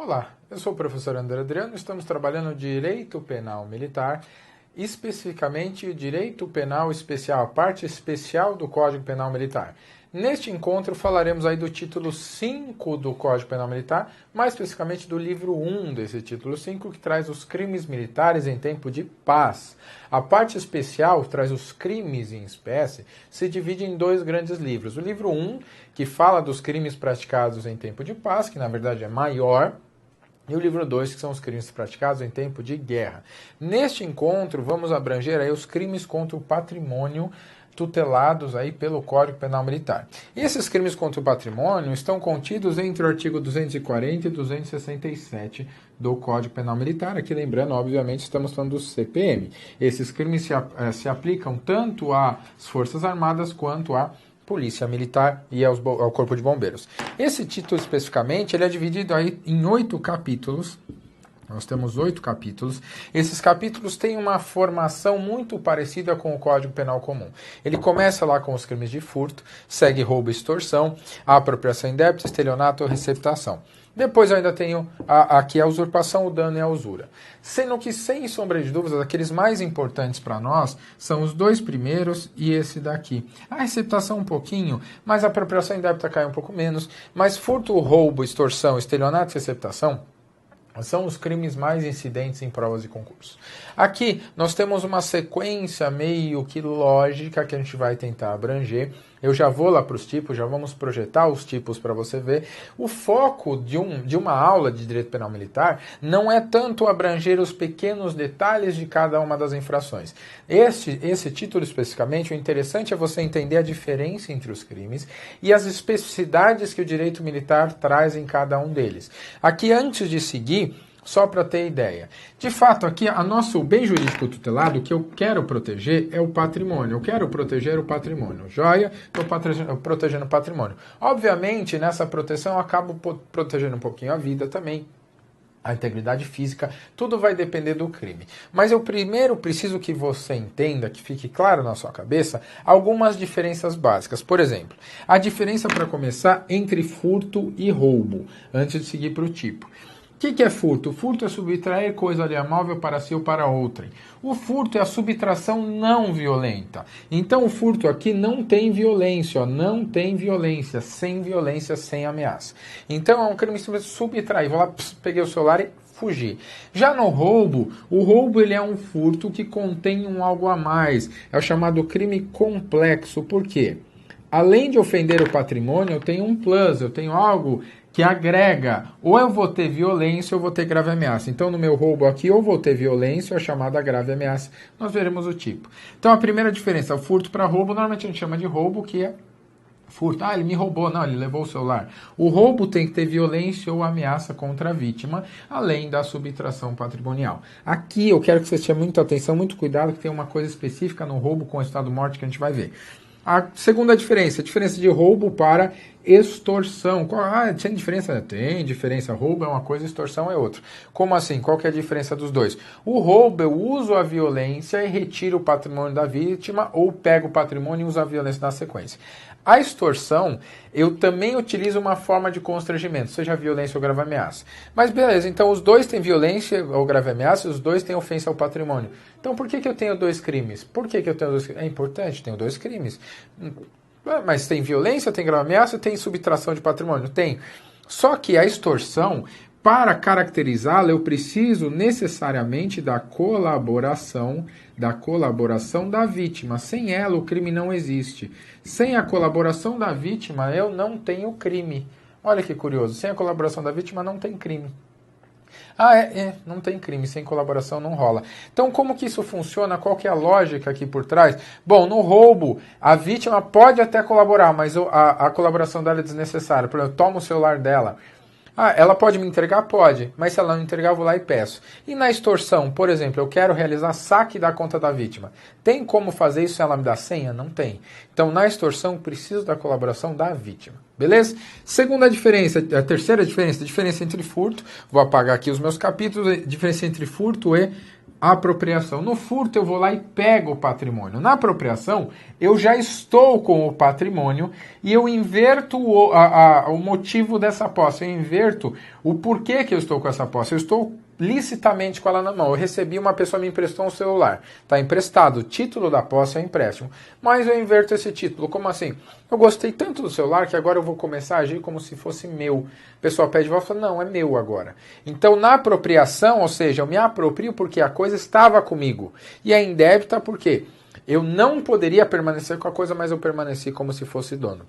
Olá, eu sou o professor André Adriano e estamos trabalhando Direito Penal Militar, especificamente o Direito Penal Especial, a parte especial do Código Penal Militar. Neste encontro falaremos aí do título 5 do Código Penal Militar, mais especificamente do livro 1 desse título 5, que traz os crimes militares em tempo de paz. A parte especial, traz os crimes em espécie, se divide em dois grandes livros. O livro 1, que fala dos crimes praticados em tempo de paz, que na verdade é maior, e o livro 2, que são os crimes praticados em tempo de guerra. Neste encontro, vamos abranger aí os crimes contra o patrimônio tutelados aí pelo Código Penal Militar. E esses crimes contra o patrimônio estão contidos entre o artigo 240 e 267 do Código Penal Militar. Aqui lembrando, obviamente, estamos falando do CPM. Esses crimes se aplicam tanto às Forças Armadas quanto à Polícia Militar e ao Corpo de Bombeiros. Esse título especificamente ele é dividido aí em 8 capítulos. Nós temos 8 capítulos. Esses capítulos têm uma formação muito parecida com o Código Penal Comum. Ele começa lá com os crimes de furto, segue roubo e extorsão, a apropriação indébita, estelionato ou receptação. Depois eu ainda tenho aqui a usurpação, o dano e a usura. Sendo que, sem sombra de dúvidas, aqueles mais importantes para nós são os dois primeiros e esse daqui. A receptação um pouquinho, mas a apropriação indébita cai um pouco menos. Mas furto, roubo, extorsão, estelionato e receptação são os crimes mais incidentes em provas de concurso. Aqui nós temos uma sequência meio que lógica que a gente vai tentar abranger. Eu já vou lá para os tipos, já vamos projetar os tipos para você ver. O foco de uma aula de Direito Penal Militar não é tanto abranger os pequenos detalhes de cada uma das infrações. Esse título especificamente, o interessante é você entender a diferença entre os crimes e as especificidades que o direito militar traz em cada um deles. Aqui, antes de seguir, só para ter ideia. De fato, aqui, o bem jurídico tutelado, o que eu quero proteger é o patrimônio. Eu quero proteger o patrimônio. Joia, estou protegendo o patrimônio. Obviamente, nessa proteção, eu acabo protegendo um pouquinho a vida também, a integridade física, tudo vai depender do crime. Mas eu primeiro preciso que você entenda, que fique claro na sua cabeça, algumas diferenças básicas. Por exemplo, a diferença, para começar, entre furto e roubo, antes de seguir para o tipo. O que é furto? O furto é subtrair coisa alheia móvel para si ou para outrem. O furto é a subtração não violenta. Então o furto aqui não tem violência, ó, não tem violência, sem ameaça. Então é um crime de subtrair. Vou lá, peguei o celular e fugir. Já no roubo, o roubo ele é um furto que contém um algo a mais. É o chamado crime complexo. Por quê? Além de ofender o patrimônio, eu tenho um plus, eu tenho algo que agrega, ou eu vou ter violência ou vou ter grave ameaça. Então, no meu roubo aqui, ou vou ter violência ou a chamada grave ameaça. Nós veremos o tipo. Então, a primeira diferença, o furto para roubo, normalmente a gente chama de roubo, que é furto. Ah, ele me roubou. Não, ele levou o celular. O roubo tem que ter violência ou ameaça contra a vítima, além da subtração patrimonial. Aqui, eu quero que vocês tenham muita atenção, muito cuidado, que tem uma coisa específica no roubo com estado de morte que a gente vai ver. A segunda diferença, a diferença de roubo para extorsão. Tem diferença? Tem diferença. Roubo é uma coisa, extorsão é outra. Como assim? Qual que é a diferença dos dois? O roubo, eu uso a violência e retiro o patrimônio da vítima, ou pego o patrimônio e uso a violência na sequência. A extorsão, eu também utilizo uma forma de constrangimento, seja violência ou grave ameaça. Mas beleza, então os dois têm violência ou grave ameaça, os dois têm ofensa ao patrimônio. Então por que eu tenho dois crimes? Por que eu tenho dois crimes? É importante, tenho dois crimes. Mas tem violência, tem grave ameaça, tem subtração de patrimônio? Tem. Só que a extorsão, para caracterizá-la, eu preciso necessariamente da colaboração da vítima. Sem ela, o crime não existe. Sem a colaboração da vítima, eu não tenho crime. Olha que curioso. Sem a colaboração da vítima, não tem crime. Não tem crime, sem colaboração não rola. Então, como que isso funciona? Qual que é a lógica aqui por trás? Bom, no roubo, a vítima pode até colaborar, mas a colaboração dela é desnecessária. Por exemplo, eu tomo o celular dela. Ela pode me entregar? Pode, mas se ela não entregar, eu vou lá e peço. E na extorsão, por exemplo, eu quero realizar saque da conta da vítima. Tem como fazer isso se ela me dá senha? Não tem. Então, na extorsão, preciso da colaboração da vítima. Beleza? Segunda diferença, a terceira diferença, a diferença entre furto, vou apagar aqui os meus capítulos, a diferença entre furto e apropriação. No furto, eu vou lá e pego o patrimônio. Na apropriação, eu já estou com o patrimônio e eu inverto o motivo dessa posse. Eu inverto o porquê que eu estou com essa posse. Eu estou licitamente com ela na mão. Eu recebi, uma pessoa me emprestou um celular. Está emprestado. O título da posse é o empréstimo. Mas eu inverto esse título. Como assim? Eu gostei tanto do celular que agora eu vou começar a agir como se fosse meu. O pessoal pede de volta e fala, não, é meu agora. Então, na apropriação, ou seja, eu me aproprio porque a coisa estava comigo. E a indébita porque eu não poderia permanecer com a coisa, mas eu permaneci como se fosse dono.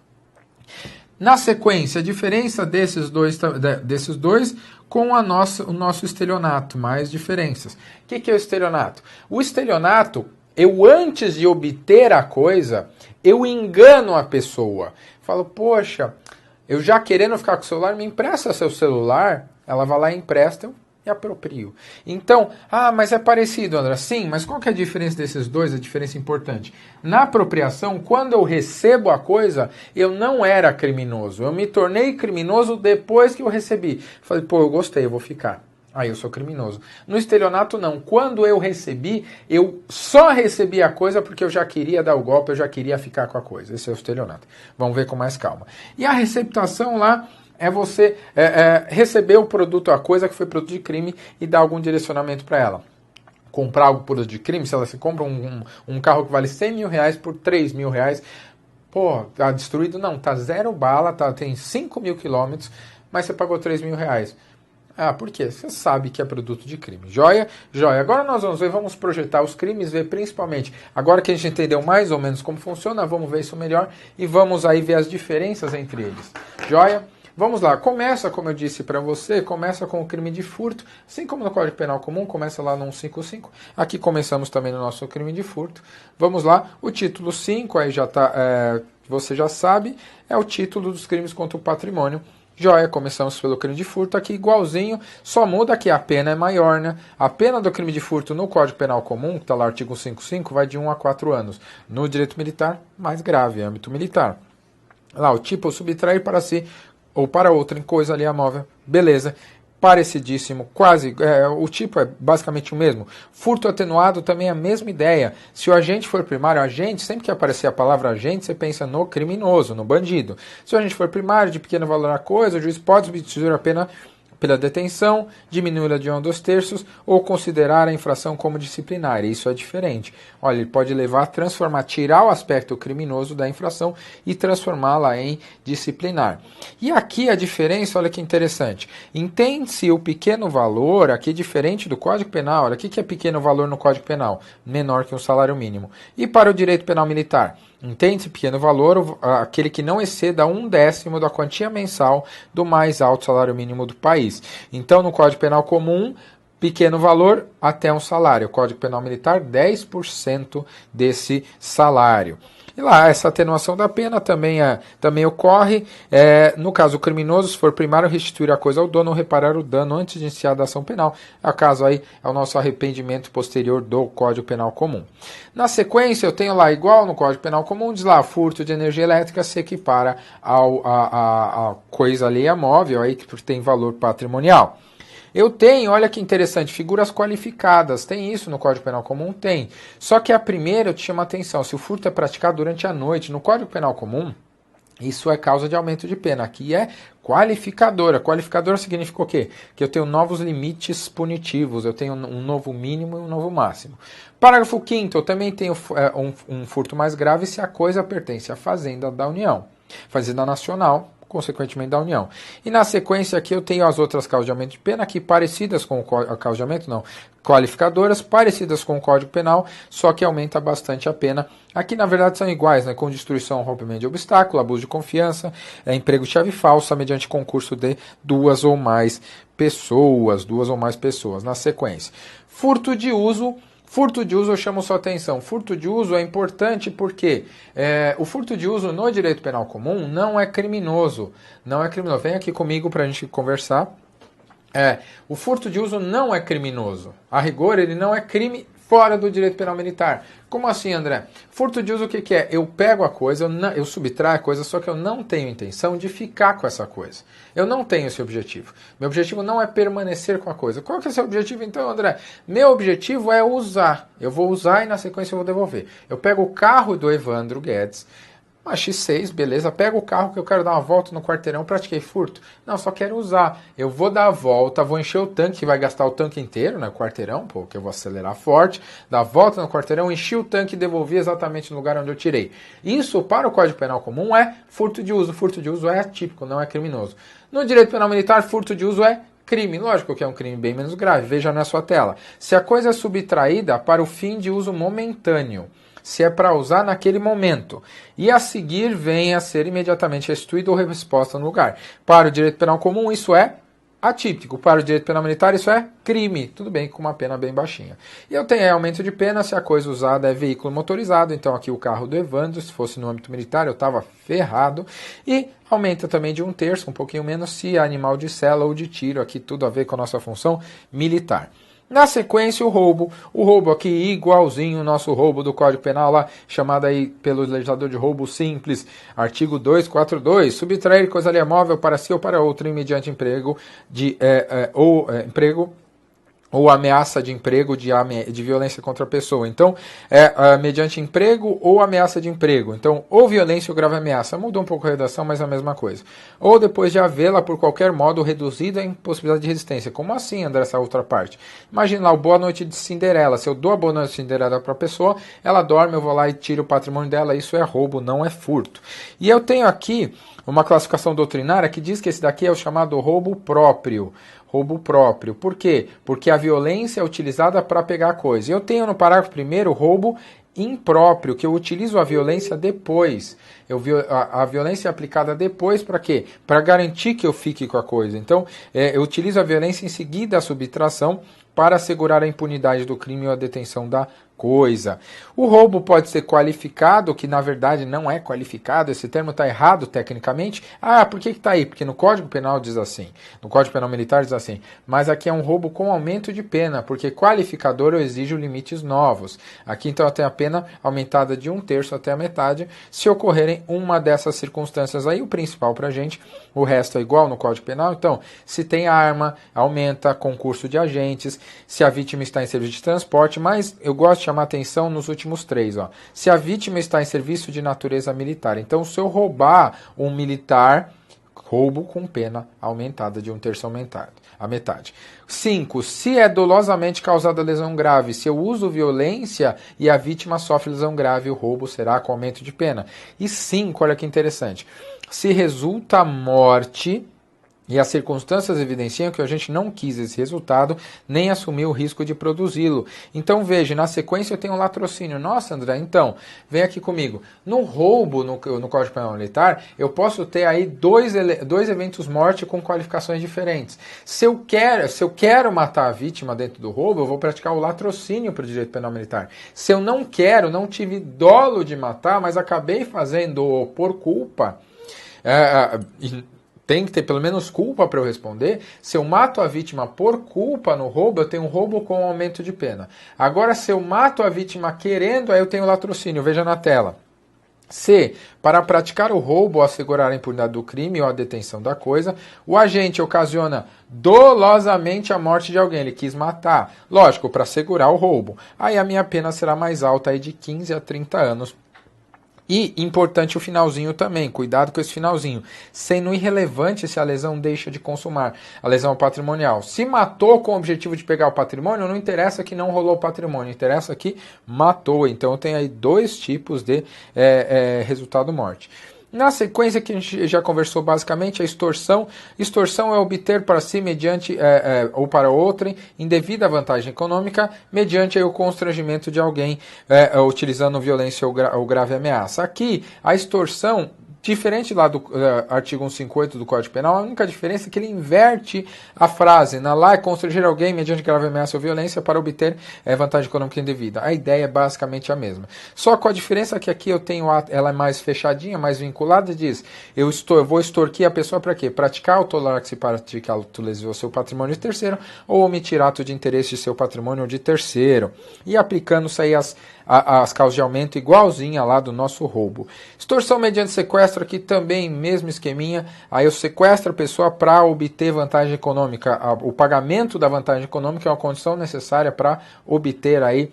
Na sequência, a diferença desses dois com o nosso estelionato, mais diferenças. O que é o estelionato? O estelionato, eu antes de obter a coisa, eu engano a pessoa. Falo, poxa, eu já querendo ficar com o celular, me empresta seu celular, ela vai lá e empresta, eu me aproprio. Então, mas é parecido, André. Sim, mas qual que é a diferença desses dois? A diferença importante. Na apropriação, quando eu recebo a coisa, eu não era criminoso. Eu me tornei criminoso depois que eu recebi. Falei, pô, eu gostei, eu vou ficar. Aí eu sou criminoso. No estelionato, não. Quando eu recebi, eu só recebi a coisa porque eu já queria dar o golpe, eu já queria ficar com a coisa. Esse é o estelionato. Vamos ver com mais calma. E a receptação lá é você receber o produto, a coisa que foi produto de crime e dar algum direcionamento para ela. Comprar algo por produto de crime, se ela se compra um carro que vale 100 mil reais por 3 mil reais, pô, tá destruído? Não, tá zero bala, tem 5 mil quilômetros, mas você pagou 3 mil reais. Por quê? Você sabe que é produto de crime. Joia? Joia. Agora nós vamos projetar os crimes, ver principalmente, agora que a gente entendeu mais ou menos como funciona, vamos ver isso melhor e vamos aí ver as diferenças entre eles. Joia? Vamos lá, começa, como eu disse para você, começa com o crime de furto, assim como no Código Penal Comum, começa lá no 155, aqui começamos também no nosso crime de furto. Vamos lá, o título 5, aí já tá, você já sabe, é o título dos crimes contra o patrimônio. Joia, começamos pelo crime de furto, aqui igualzinho, só muda que a pena é maior, né? A pena do crime de furto no Código Penal Comum, que está lá no artigo 155, vai de 1 a 4 anos. No direito militar, mais grave, âmbito militar. Lá, o tipo, subtrair para si ou para outra em coisa alheia-móvel, beleza, parecidíssimo, quase, o tipo é basicamente o mesmo. Furto atenuado também é a mesma ideia. Se o agente for primário, agente, sempre que aparecer a palavra agente, você pensa no criminoso, no bandido. Se o agente for primário, de pequeno valor a coisa, o juiz pode substituir a pena pela detenção, diminuí-la de 1 a 2/3 ou considerar a infração como disciplinar. Isso é diferente. Olha, ele pode levar a transformar, tirar o aspecto criminoso da infração e transformá-la em disciplinar. E aqui a diferença, olha que interessante. Entende-se o pequeno valor, aqui diferente do Código Penal. Olha, o que é pequeno valor no Código Penal? Menor que um salário mínimo. E para o direito penal militar? Entende-se pequeno valor, aquele que não exceda 1/10 da quantia mensal do mais alto salário mínimo do país. Então, no Código Penal Comum, pequeno valor até um salário. Código Penal Militar, 10% desse salário. E lá, essa atenuação da pena também ocorre. No caso, o criminoso, se for primário, restituir a coisa ao dono ou reparar o dano antes de iniciar a ação penal. O caso aí é o nosso arrependimento posterior do Código Penal Comum. Na sequência, eu tenho lá, igual no Código Penal Comum, diz lá, furto de energia elétrica se equipara a coisa alheia móvel, aí que tem valor patrimonial. Eu tenho, olha que interessante, figuras qualificadas. Tem isso no Código Penal Comum? Tem. Só que a primeira eu te chamo a atenção. Se o furto é praticado durante a noite, no Código Penal Comum, isso é causa de aumento de pena. Aqui é qualificadora. Qualificadora significa o quê? Que eu tenho novos limites punitivos. Eu tenho um novo mínimo e um novo máximo. Parágrafo 5º, eu também tenho um furto mais grave se a coisa pertence à Fazenda da União. Fazenda Nacional, consequentemente da União. E na sequência aqui eu tenho as outras causas de aumento de pena, aqui parecidas com a causa de aumento, não, qualificadoras, parecidas com o Código Penal, só que aumenta bastante a pena. Aqui na verdade são iguais, né, com destruição, rompimento de obstáculo, abuso de confiança, emprego de chave falsa, mediante concurso de duas ou mais pessoas, na sequência. Furto de uso, eu chamo sua atenção. Furto de uso é importante porque o furto de uso no direito penal comum não é criminoso. Não é criminoso. Vem aqui comigo para a gente conversar. O furto de uso não é criminoso. A rigor, ele não é crime fora do direito penal militar. Como assim, André? Furto de uso, o que é? Eu pego a coisa, eu subtraio a coisa, só que eu não tenho intenção de ficar com essa coisa. Eu não tenho esse objetivo. Meu objetivo não é permanecer com a coisa. Qual que é o seu objetivo, então, André? Meu objetivo é usar. Eu vou usar e, na sequência, eu vou devolver. Eu pego o carro do Evandro Guedes, uma X6, beleza, pego o carro que eu quero dar uma volta no quarteirão, pratiquei furto. Não, só quero usar. Eu vou dar a volta, vou encher o tanque, que vai gastar o tanque inteiro, né, quarteirão, porque eu vou acelerar forte, dar a volta no quarteirão, enchi o tanque e devolvi exatamente no lugar onde eu tirei. Isso, para o Código Penal comum, é furto de uso. Furto de uso é atípico, não é criminoso. No direito penal militar, furto de uso é crime. Lógico que é um crime bem menos grave, veja na sua tela. Se a coisa é subtraída para o fim de uso momentâneo, se é para usar naquele momento, e a seguir vem a ser imediatamente restituído ou resposta no lugar. Para o direito penal comum, isso é atípico. Para o direito penal militar, isso é crime. Tudo bem, com uma pena bem baixinha. E eu tenho aí aumento de pena se a coisa usada é veículo motorizado. Então, aqui o carro do Evandro, se fosse no âmbito militar, eu estava ferrado. E aumenta também de 1/3, um pouquinho menos, se é animal de sela ou de tiro. Aqui tudo a ver com a nossa função militar. Na sequência, o roubo. O roubo aqui igualzinho o nosso roubo do Código Penal lá, chamado aí pelo legislador de roubo simples, artigo 242, subtrair coisa alheia móvel para si ou para outro mediante emprego ou ameaça de emprego de violência contra a pessoa. Então, mediante emprego ou ameaça de emprego. Então, ou violência ou grave ameaça. Mudou um pouco a redação, mas é a mesma coisa. Ou depois de havê-la, por qualquer modo, reduzida em possibilidade de resistência. Como assim, André, essa outra parte? Imagina lá o Boa Noite de Cinderela. Se eu dou a Boa Noite de Cinderela para a pessoa, ela dorme, eu vou lá e tiro o patrimônio dela. Isso é roubo, não é furto. E eu tenho aqui uma classificação doutrinária que diz que esse daqui é o chamado roubo próprio. Roubo próprio. Por quê? Porque a violência é utilizada para pegar a coisa. Eu tenho no parágrafo 1º roubo impróprio, que eu utilizo a violência depois. A violência é aplicada depois para quê? Para garantir que eu fique com a coisa. Então, eu utilizo a violência em seguida à subtração para assegurar a impunidade do crime ou a detenção da coisa. O roubo pode ser qualificado, que na verdade não é qualificado, esse termo está errado tecnicamente. Ah, por que está aí? Porque no Código Penal diz assim, no Código Penal Militar diz assim, mas aqui é um roubo com aumento de pena, porque qualificador eu exijo limites novos. Aqui então eu tenho a pena aumentada de 1/3 até a metade, se ocorrerem uma dessas circunstâncias aí, o principal para a gente, o resto é igual no Código Penal. Então, se tem arma, aumenta concurso de agentes, se a vítima está em serviço de transporte, mas eu gosto de chamar atenção nos últimos 3. Ó. Se a vítima está em serviço de natureza militar. Então, se eu roubar um militar, roubo com pena aumentada de 1/3 a metade. 5. Se é dolosamente causada lesão grave, se eu uso violência e a vítima sofre lesão grave, o roubo será com aumento de pena. E 5, olha que interessante, se resulta morte e as circunstâncias evidenciam que a gente não quis esse resultado, nem assumiu o risco de produzi-lo. Então, veja, na sequência eu tenho um latrocínio. Nossa, André, então, vem aqui comigo. No roubo, no Código Penal Militar, eu posso ter aí dois eventos morte com qualificações diferentes. Se eu quero matar a vítima dentro do roubo, eu vou praticar o latrocínio para o direito penal militar. Se eu não quero, não tive dolo de matar, mas acabei fazendo por culpa, tem que ter pelo menos culpa para eu responder. Se eu mato a vítima por culpa no roubo, eu tenho um roubo com aumento de pena. Agora, se eu mato a vítima querendo, aí eu tenho latrocínio. Veja na tela. Se, para praticar o roubo ou assegurar a impunidade do crime ou a detenção da coisa, o agente ocasiona dolosamente a morte de alguém, ele quis matar. Lógico, para assegurar o roubo. Aí a minha pena será mais alta, aí de 15 a 30 anos. E importante o finalzinho também, cuidado com esse finalzinho, sendo irrelevante se a lesão deixa de consumar, a lesão patrimonial. Se matou com o objetivo de pegar o patrimônio, não interessa que não rolou o patrimônio, interessa que matou. Então tem aí 2 tipos de resultado morte. Na sequência que a gente já conversou basicamente, a extorsão. Extorsão é obter para si mediante ou para outrem indevida vantagem econômica mediante o constrangimento de alguém utilizando violência ou grave ameaça. Aqui, a extorsão Diferente lá do artigo 158 do Código Penal, a única diferença é que ele inverte a frase. Na lei, constranger alguém mediante grave ameaça ou violência para obter vantagem econômica indevida. A ideia é basicamente a mesma. Só com a diferença que aqui eu tenho, ela é mais fechadinha, mais vinculada, diz, eu vou extorquir a pessoa para quê? Praticar autolax e praticar autolesivo ao seu patrimônio de terceiro ou omitir ato de interesse de seu patrimônio de terceiro. E aplicando-se aí as causas de aumento igualzinha lá do nosso roubo. Extorsão mediante sequestro, aqui também, mesmo esqueminha, aí eu sequestro a pessoa para obter vantagem econômica. O pagamento da vantagem econômica é uma condição necessária para obter aí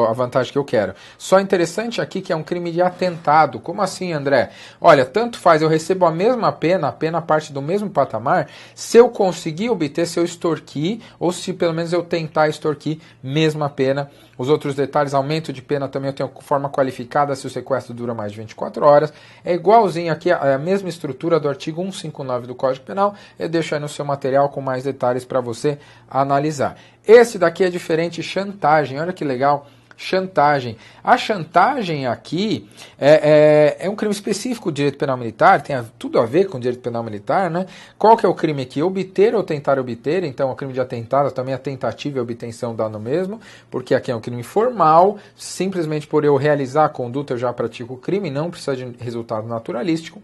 a vantagem que eu quero. Só interessante aqui que é um crime de atentado. Como assim, André? Olha, tanto faz, eu recebo a mesma pena, a pena parte do mesmo patamar, se eu conseguir obter, se eu extorquir, ou se pelo menos eu tentar extorquir, mesma pena. Os outros detalhes, aumento de pena também eu tenho forma qualificada se o sequestro dura mais de 24 horas. É igualzinho aqui, a mesma estrutura do artigo 159 do Código Penal. Eu deixo aí no seu material com mais detalhes para você analisar. Esse daqui é diferente, chantagem. Olha que legal. Chantagem. A chantagem aqui é um crime específico do direito penal militar, tem tudo a ver com o direito penal militar, né? Qual que é o crime aqui? Obter ou tentar obter, então o crime de atentado também a tentativa e obtenção dá no mesmo, porque aqui é um crime formal, simplesmente por eu realizar a conduta eu já pratico o crime, não precisa de resultado naturalístico.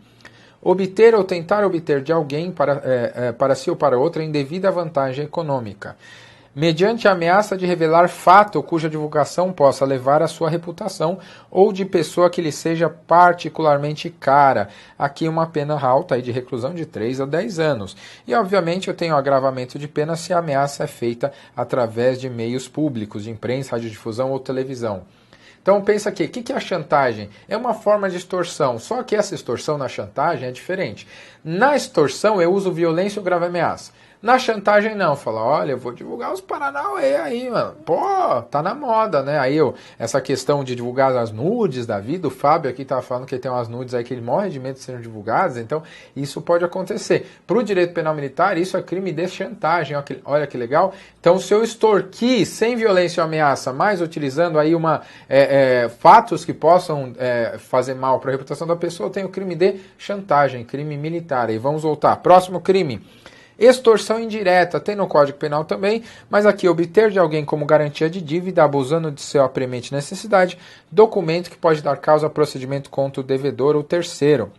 Obter ou tentar obter de alguém para si ou para outra indevida vantagem econômica, mediante a ameaça de revelar fato cuja divulgação possa levar à sua reputação ou de pessoa que lhe seja particularmente cara. Aqui uma pena alta aí de reclusão de 3 a 10 anos. E, obviamente, eu tenho agravamento de pena se a ameaça é feita através de meios públicos, de imprensa, radiodifusão ou televisão. Então pensa aqui, o que é a chantagem? É uma forma de extorsão, só que essa extorsão na chantagem é diferente. Na extorsão eu uso violência ou grave ameaça. Na chantagem não, fala, olha, eu vou divulgar os Paranauê aí, mano. Pô, tá na moda, né? Aí essa questão de divulgar as nudes da vida, o Fábio aqui tava falando que tem umas nudes aí que ele morre de medo de serem divulgadas, então isso pode acontecer. Pro direito penal militar, isso é crime de chantagem, olha que legal. Então se eu extorquir sem violência ou ameaça, mas utilizando aí fatos que possam fazer mal para a reputação da pessoa, eu tenho crime de chantagem, crime militar. E vamos voltar. Próximo crime. Extorsão indireta, tem no Código Penal também, mas aqui obter de alguém como garantia de dívida, abusando de seu apremente necessidade, documento que pode dar causa a procedimento contra o devedor ou terceiro.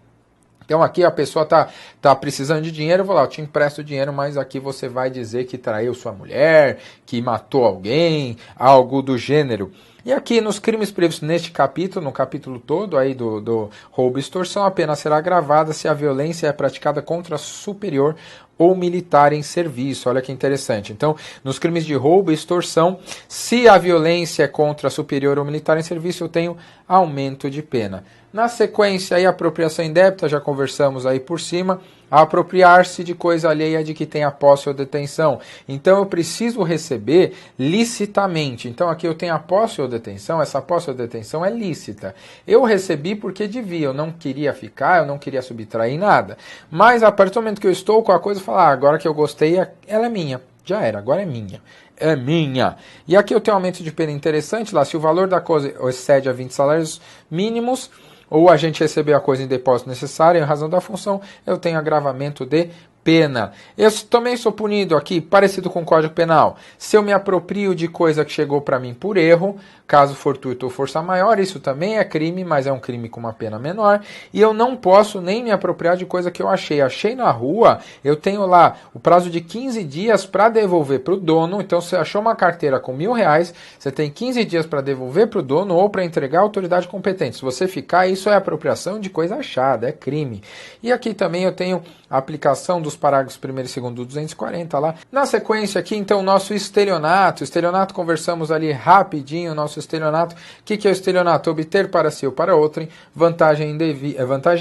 Então aqui a pessoa tá precisando de dinheiro, eu vou lá, eu te empresto dinheiro, mas aqui você vai dizer que traiu sua mulher, que matou alguém, algo do gênero. E aqui nos crimes previstos neste capítulo, no capítulo todo aí do roubo e extorsão, a pena será agravada se a violência é praticada contra superior ou militar em serviço. Olha que interessante. Então, nos crimes de roubo e extorsão, se a violência é contra superior ou militar em serviço, eu tenho aumento de pena. Na sequência, aí, apropriação indébita, já conversamos aí por cima. Apropriar-se de coisa alheia de que tenha posse ou detenção. Então, eu preciso receber licitamente. Então, aqui eu tenho a posse ou detenção. Essa posse ou detenção é lícita. Eu recebi porque devia. Eu não queria ficar, eu não queria subtrair nada. Mas, a partir do momento que eu estou com a coisa, eu falo, agora que eu gostei, ela é minha. Já era, agora é minha. É minha. E aqui eu tenho um aumento de pena interessante lá. Se o valor da coisa excede a 20 salários mínimos, ou a gente recebeu a coisa em depósito necessário, em razão da função, eu tenho agravamento de pena. Eu também sou punido aqui, parecido com o Código Penal. Se eu me aproprio de coisa que chegou para mim por erro, caso fortuito ou força maior, isso também é crime, mas é um crime com uma pena menor. E eu não posso nem me apropriar de coisa que eu achei. Achei na rua, eu tenho lá o prazo de 15 dias para devolver para o dono. Então, se você achou uma carteira com R$1.000, você tem 15 dias para devolver para o dono ou para entregar à autoridade competente. Se você ficar, isso é apropriação de coisa achada, é crime. E aqui também eu tenho a aplicação dos parágrafos 1º e 2º do 240 lá. Na sequência aqui, então, nosso estelionato. Estelionato, conversamos ali rapidinho, nosso estelionato. O que é o estelionato? Obter para si ou para outrem vantagem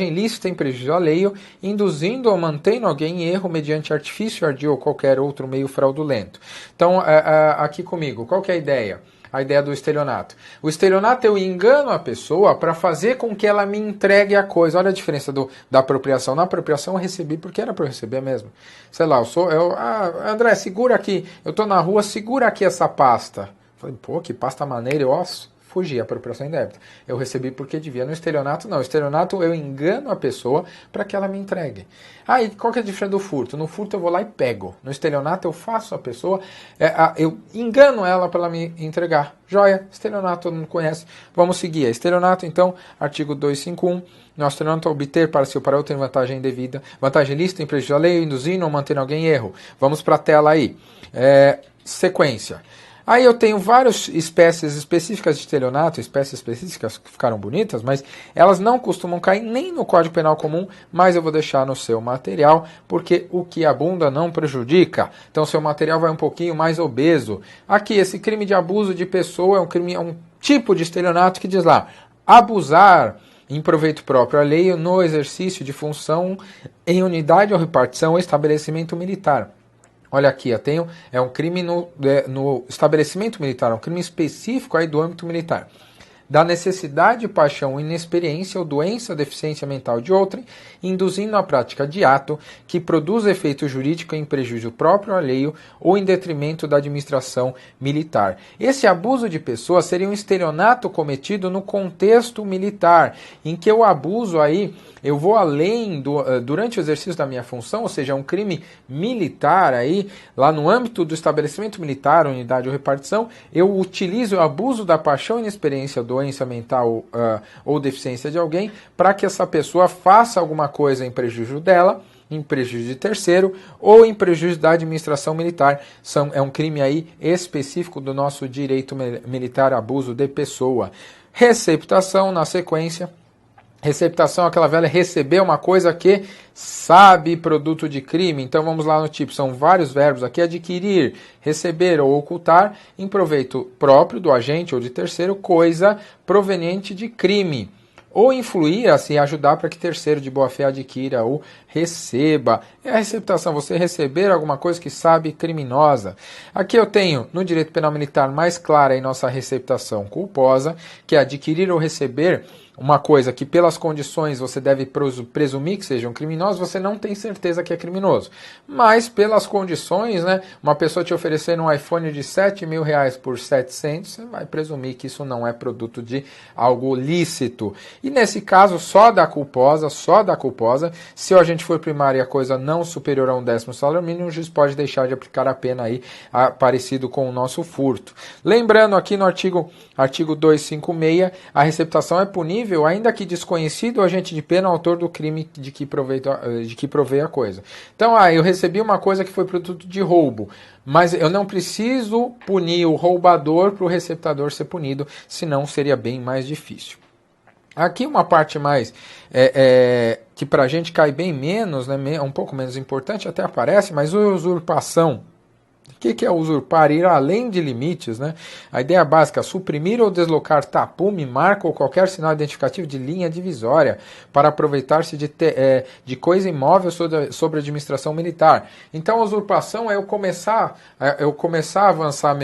ilícita em prejuízo alheio, induzindo ou mantendo alguém em erro mediante artifício, ardil ou qualquer outro meio fraudulento. Então, aqui comigo, qual que é a ideia? A ideia do estelionato. O estelionato, eu engano a pessoa para fazer com que ela me entregue a coisa. Olha a diferença da apropriação. Na apropriação eu recebi porque era para eu receber mesmo. Sei lá, André, segura aqui. Eu estou na rua, segura aqui essa pasta. Falei, pô, que pasta maneira. fugir, apropriação indébita. Eu recebi porque devia. No estelionato, não. No estelionato, eu engano a pessoa para que ela me entregue. E qual que é a diferença do furto? No furto, eu vou lá e pego. No estelionato, eu faço a pessoa, eu engano ela para ela me entregar. Joia, estelionato, todo mundo conhece. Vamos seguir. Estelionato, então, artigo 251. No estelionato, obter para si ou para outro em vantagem indevida, vantagem lícita em prejuízo da lei, induzindo ou mantendo alguém em erro. Vamos para a tela aí. Sequência. Aí eu tenho várias espécies específicas de estelionato, espécies específicas que ficaram bonitas, mas elas não costumam cair nem no Código Penal comum, mas eu vou deixar no seu material, porque o que abunda não prejudica. Então seu material vai um pouquinho mais obeso. Aqui, esse crime de abuso de pessoa é um tipo de estelionato que diz lá, abusar em proveito próprio alheio no exercício de função em unidade ou repartição ou estabelecimento militar. Olha aqui, é um crime no estabelecimento militar, um crime específico aí do âmbito militar. Da necessidade, paixão, inexperiência ou doença ou deficiência mental de outrem, induzindo a prática de ato que produz efeito jurídico em prejuízo próprio alheio ou em detrimento da administração militar. Esse abuso de pessoa seria um estelionato cometido no contexto militar, em que o abuso aí, eu vou além durante o exercício da minha função, ou seja, um crime militar aí, lá no âmbito do estabelecimento militar, unidade ou repartição, eu utilizo o abuso da paixão, inexperiência, doença mental ou deficiência de alguém, para que essa pessoa faça alguma coisa em prejuízo dela, em prejuízo de terceiro ou em prejuízo da administração militar. É um crime aí específico do nosso direito militar, abuso de pessoa. Receptação na sequência. Receptação é aquela velha receber uma coisa que sabe produto de crime. Então vamos lá no tipo, são vários verbos aqui, adquirir, receber ou ocultar em proveito próprio do agente ou de terceiro, coisa proveniente de crime. Ou influir, assim, ajudar para que terceiro de boa-fé adquira ou receba. É a receptação, você receber alguma coisa que sabe criminosa. Aqui eu tenho, no direito penal militar, mais clara em nossa receptação culposa, que é adquirir ou receber uma coisa que pelas condições você deve presumir que seja um criminoso, você não tem certeza que é criminoso. Mas pelas condições, né, uma pessoa te oferecendo um iPhone de R$7.000 por 700, você vai presumir que isso não é produto de algo lícito. E nesse caso, só da culposa, se o agente for primário e a coisa não superior a 1/10 salário mínimo, o juiz pode deixar de aplicar a pena aí, parecido com o nosso furto. Lembrando aqui no artigo 256, a receptação é punível, ainda que desconhecido o agente de pena, autor do crime de que provei a coisa. Então, eu recebi uma coisa que foi produto de roubo, mas eu não preciso punir o roubador para o receptador ser punido, senão seria bem mais difícil. Aqui uma parte mais que para a gente cai bem menos, né, um pouco menos importante, até aparece, mas usurpação. O que é usurpar? Ir além de limites, né? A ideia básica é suprimir ou deslocar tapume, marca ou qualquer sinal identificativo de linha divisória para aproveitar-se de coisa imóvel sobre a administração militar. Então, a usurpação é eu começar a avançar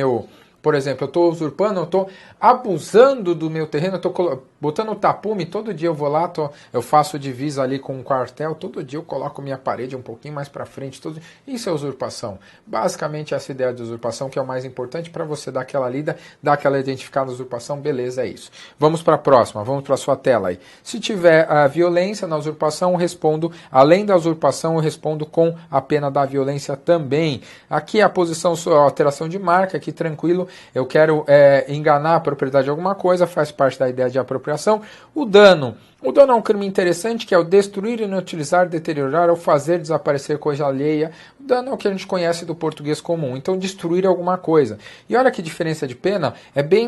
Por exemplo, eu estou usurpando, eu estou abusando do meu terreno, eu estou botando tapume, todo dia eu vou lá, eu faço divisa ali com um quartel, todo dia eu coloco minha parede um pouquinho mais para frente. Isso é usurpação. Basicamente essa ideia de usurpação que é o mais importante para você dar aquela lida, dar aquela identificada na usurpação, beleza, é isso. Vamos para a próxima, vamos para a sua tela aí. Se tiver a violência na usurpação, eu respondo, além da usurpação, eu respondo com a pena da violência também. Aqui a posição, a alteração de marca, aqui tranquilo, eu quero enganar a propriedade de alguma coisa, faz parte da ideia de apropriação. O dano é um crime interessante, que é o destruir, inutilizar, deteriorar ou fazer desaparecer coisa alheia. O dano é o que a gente conhece do português comum, então destruir alguma coisa. E olha que diferença de pena, é bem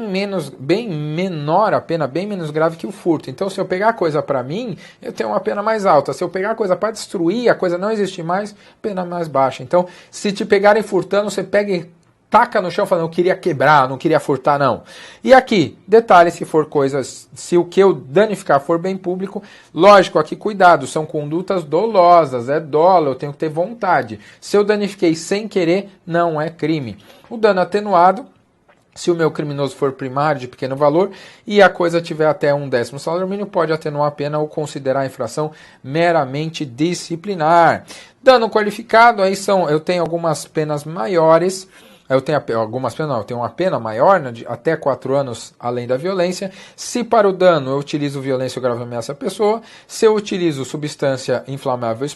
menor a pena, bem menos grave que o furto. Então se eu pegar a coisa para mim, eu tenho uma pena mais alta. Se eu pegar a coisa para destruir, a coisa não existe mais, pena mais baixa. Então se te pegarem furtando, você pega e taca no chão falando, eu queria quebrar, não queria furtar, não. E aqui, detalhe, se o que eu danificar for bem público, lógico, aqui cuidado, são condutas dolosas, é dolo, eu tenho que ter vontade. Se eu danifiquei sem querer, não é crime. O dano atenuado, se o meu criminoso for primário de pequeno valor e a coisa tiver até 1/10 salário mínimo, pode atenuar a pena ou considerar a infração meramente disciplinar. Dano qualificado, eu tenho algumas penas maiores. eu tenho algumas penas, não, eu tenho uma pena maior, né, de até 4 anos além da violência. Se para o dano eu utilizo violência ou grave ameaça à pessoa, se eu utilizo substância inflamável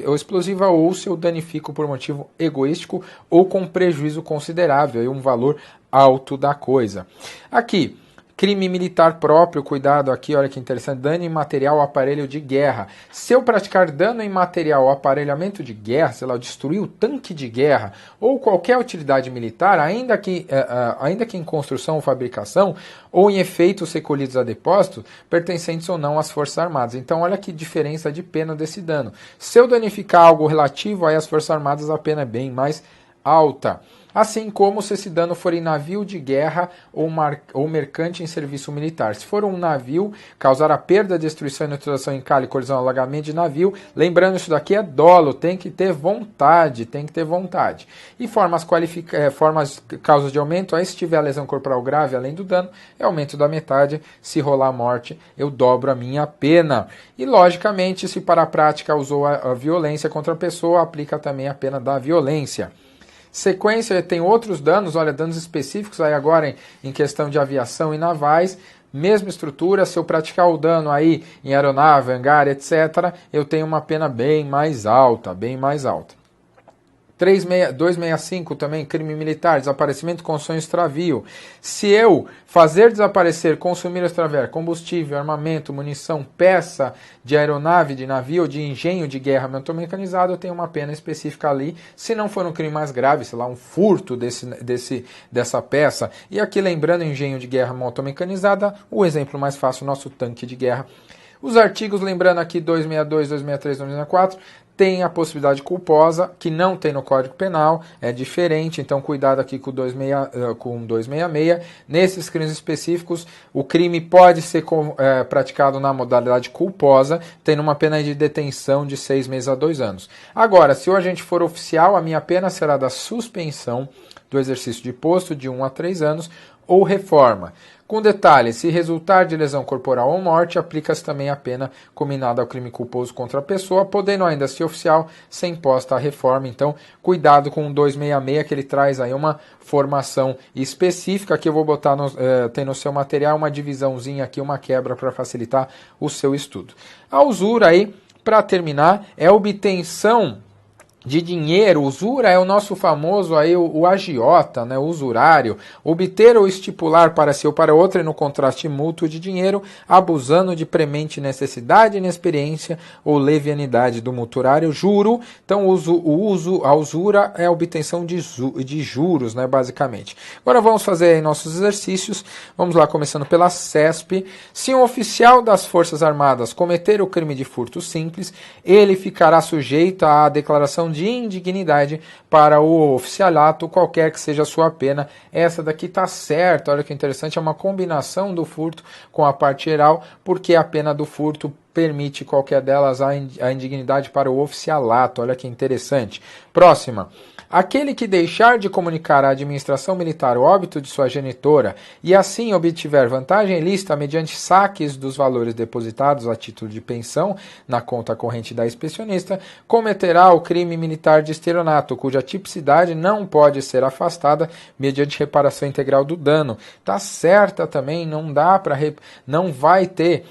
ou explosiva, ou se eu danifico por motivo egoístico ou com prejuízo considerável e um valor alto da coisa. Aqui, crime militar próprio, cuidado aqui, olha que interessante, dano em material ou aparelho de guerra. Se eu praticar dano em material ou aparelhamento de guerra, sei lá, eu destruir o tanque de guerra ou qualquer utilidade militar, ainda que em construção ou fabricação, ou em efeitos recolhidos a depósito, pertencentes ou não às Forças Armadas. Então, olha que diferença de pena desse dano. Se eu danificar algo relativo aí às Forças Armadas, a pena é bem mais alta. Assim como se esse dano for em navio de guerra ou mercante em serviço militar. Se for um navio, causar a perda, destruição, inutilização, encalhe, colisão, alagamento de navio, lembrando, isso daqui é dolo, tem que ter vontade, E formas causas de aumento, aí se tiver lesão corporal grave, além do dano, é aumento da metade. Se rolar morte, eu dobro a minha pena. E, logicamente, se para a prática usou a violência contra a pessoa, aplica também a pena da violência. Sequência, tem outros danos, olha, danos específicos aí agora em questão de aviação e navais, mesma estrutura, se eu praticar o dano aí em aeronave, hangar, etc., eu tenho uma pena bem mais alta, 265 também, crime militar, desaparecimento, construção e extravio. Se eu fazer desaparecer, consumir ou extraviar combustível, armamento, munição, peça de aeronave, de navio ou de engenho de guerra motomecanizado, eu tenho uma pena específica ali. Se não for um crime mais grave, sei lá, um furto dessa peça. E aqui lembrando, engenho de guerra motomecanizada, o exemplo mais fácil, nosso tanque de guerra. Os artigos, lembrando aqui 262, 263, 264, tem a possibilidade culposa, que não tem no Código Penal, é diferente, então cuidado aqui com 266. Nesses crimes específicos, o crime pode ser praticado na modalidade culposa, tendo uma pena de detenção de 6 meses a 2 anos. Agora, se o agente for oficial, a minha pena será da suspensão do exercício de posto de 1 a 3 anos ou reforma. Com detalhe, se resultar de lesão corporal ou morte, aplica-se também a pena combinada ao crime culposo contra a pessoa, podendo ainda ser oficial, ser imposta a reforma. Então, cuidado com o 266, que ele traz aí uma formação específica, que eu vou botar, tem no seu material uma divisãozinha aqui, uma quebra para facilitar o seu estudo. A usura aí, para terminar, é a obtenção de dinheiro. Usura é o nosso famoso aí, o agiota, né, o usurário, obter ou estipular para si ou para outra no contraste mútuo de dinheiro, abusando de premente necessidade, inexperiência ou levianidade do muturário, juro. Então a usura é a obtenção de juros, né, basicamente. Agora vamos fazer aí nossos exercícios. Vamos lá, começando pela CESP. Se um oficial das Forças Armadas cometer o crime de furto simples, ele ficará sujeito à declaração de indignidade para o oficialato, qualquer que seja a sua pena. Essa daqui está certa, olha que interessante, é uma combinação do furto com a parte geral, porque a pena do furto permite qualquer delas a indignidade para o oficialato, olha que interessante. Próxima. Aquele que deixar de comunicar à administração militar o óbito de sua genitora e assim obtiver vantagem ilícita mediante saques dos valores depositados a título de pensão na conta corrente da inspecionista, cometerá o crime militar de estelionato, cuja tipicidade não pode ser afastada mediante reparação integral do dano. Tá certa também, não dá para não vai ter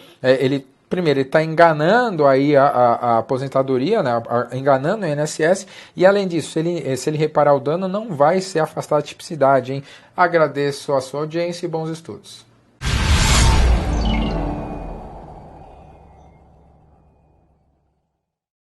Primeiro, ele está enganando aí a aposentadoria, né, enganando o INSS, e além disso, se ele reparar o dano, não vai ser afastada a tipicidade, hein? Agradeço a sua audiência e bons estudos.